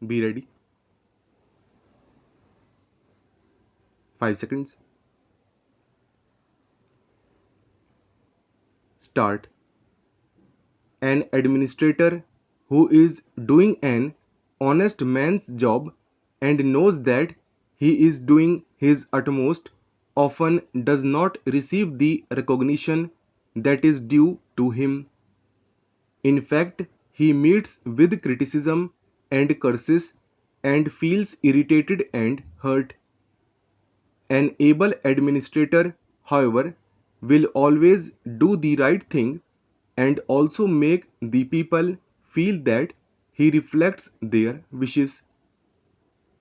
Be ready. 5 seconds. Start. An administrator who is doing an honest man's job and knows that he is doing his utmost often does not receive the recognition that is due to him. In fact, he meets with criticism and curses and feels irritated and hurt. An able administrator, however, will always do the right thing and also make the people feel that he reflects their wishes.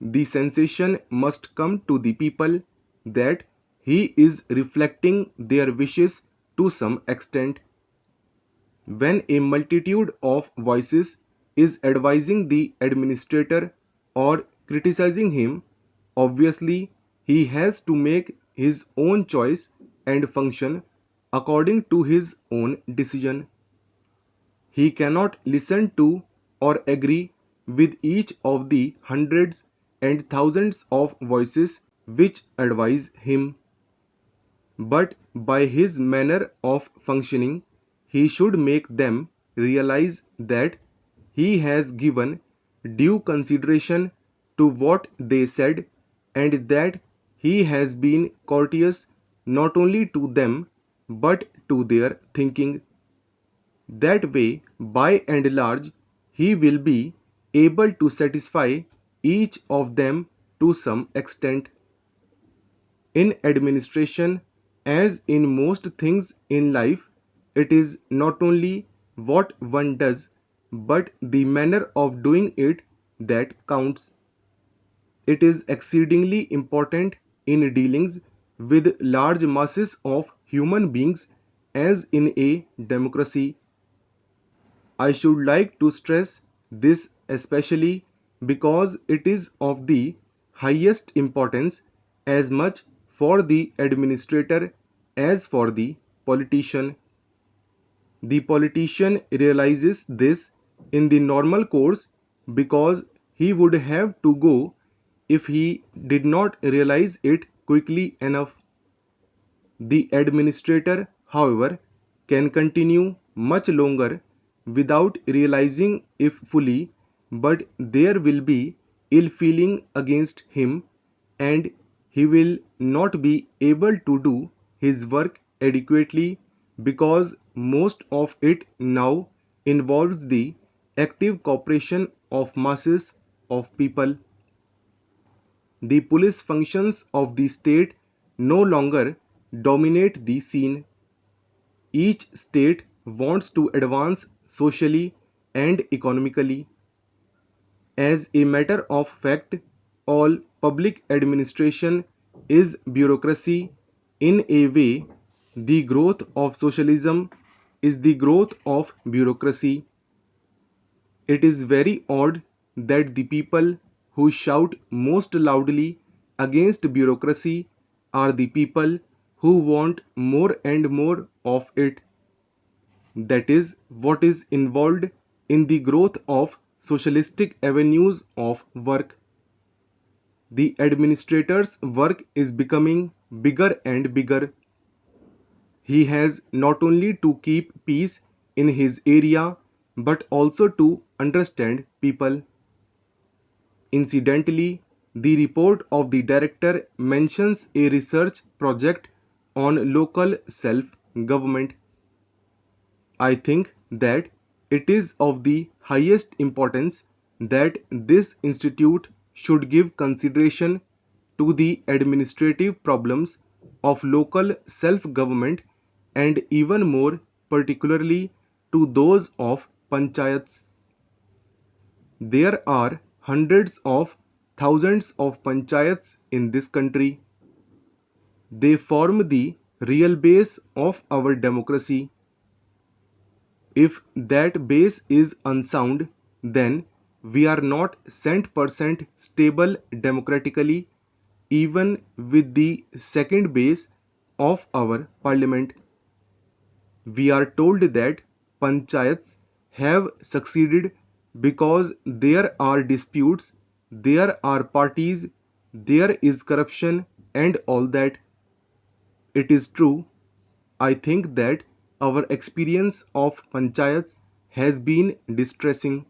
The sensation must come to the people that he is reflecting their wishes to some extent. When a multitude of voices is advising the administrator or criticizing him, obviously he has to make his own choice and function according to his own decision. He cannot listen to or agree with each of the hundreds and thousands of voices which advise him. But by his manner of functioning, he should make them realize that he has given due consideration to what they said and that he has been courteous not only to them but to their thinking. That way, by and large, he will be able to satisfy each of them to some extent. In administration, as in most things in life, it is not only what one does, but the manner of doing it that counts. It is exceedingly important in dealings with large masses of human beings as in a democracy. I should like to stress this especially because it is of the highest importance as much for the administrator as for the politician. The politician realizes this in the normal course because he would have to go if he did not realize it quickly enough. The administrator, however, can continue much longer without realizing if fully, but there will be ill feeling against him and he will not be able to do his work adequately because most of it now involves the active cooperation of masses of people. The police functions of the state no longer dominate the scene. Each state wants to advance socially and economically. As a matter of fact, all public administration is bureaucracy. In a way, the growth of socialism is the growth of bureaucracy. It is very odd that the people who shout most loudly against bureaucracy are the people who want more and more of it. That is what is involved in the growth of socialistic avenues of work. The administrator's work is becoming bigger and bigger. He has not only to keep peace in his area but also to understand people. Incidentally, the report of the director mentions a research project on local self government. I think that it is of the highest importance that this institute should give consideration to the administrative problems of local self government and even more particularly to those of panchayats. There are hundreds of thousands of panchayats in this country. They form the real base of our democracy. If that base is unsound, then we are not cent% stable democratically, even with the second base of our parliament. We are told that panchayats have succeeded because there are disputes, there are parties, there is corruption, and all that. It is true. I think that our experience of panchayats has been distressing.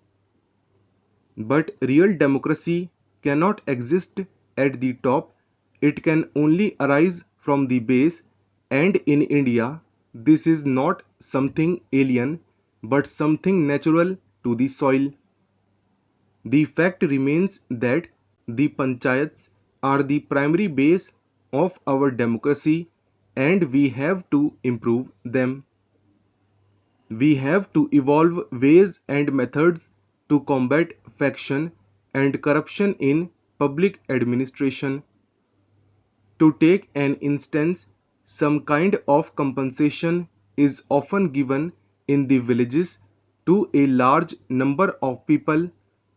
But real democracy cannot exist at the top, it can only arise from the base, and in India, this is not something alien but something natural to the soil. The fact remains that the panchayats are the primary base of our democracy and we have to improve them. We have to evolve ways and methods to combat faction and corruption in public administration. To take an instance, some kind of compensation is often given in the villages to a large number of people,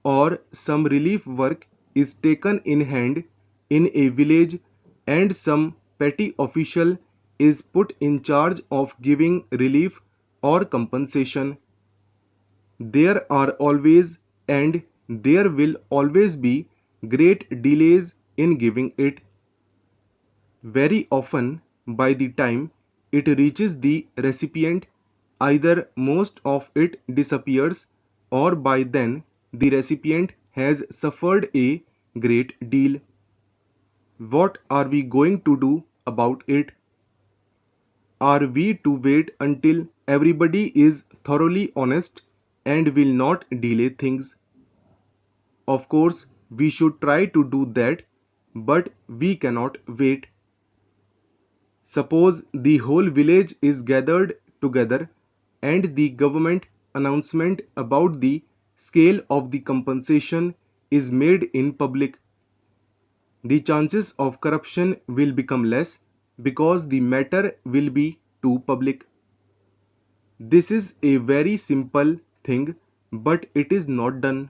or some relief work is taken in hand in a village and some petty official is put in charge of giving relief or compensation. There are always and there will always be great delays in giving it. Very often, by the time it reaches the recipient, either most of it disappears or by then the recipient has suffered a great deal. What are we going to do about it? Are we to wait until everybody is thoroughly honest and will not delay things? Of course, we should try to do that, but we cannot wait. Suppose the whole village is gathered together and the government announcement about the scale of the compensation is made in public. The chances of corruption will become less because the matter will be too public. This is a very simple thing, but it is not done.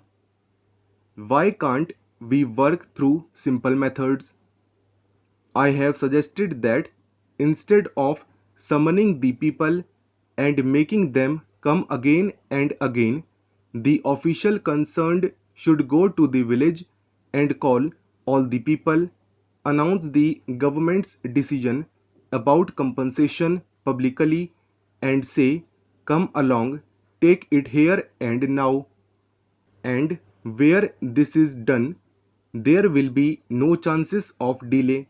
Why can't we work through simple methods? I have suggested that instead of summoning the people and making them come again and again, the official concerned should go to the village and call all the people, announce the government's decision about compensation publicly, and say, "Come along, take it here and now." And where this is done, there will be no chances of delay.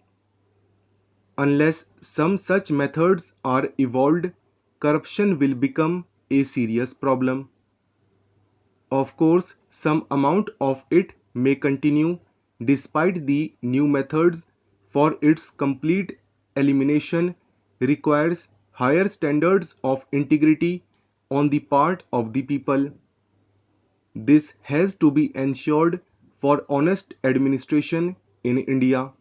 Unless some such methods are evolved, corruption will become a serious problem. Of course, some amount of it may continue despite the new methods, for its complete elimination requires higher standards of integrity on the part of the people. This has to be ensured for honest administration in India.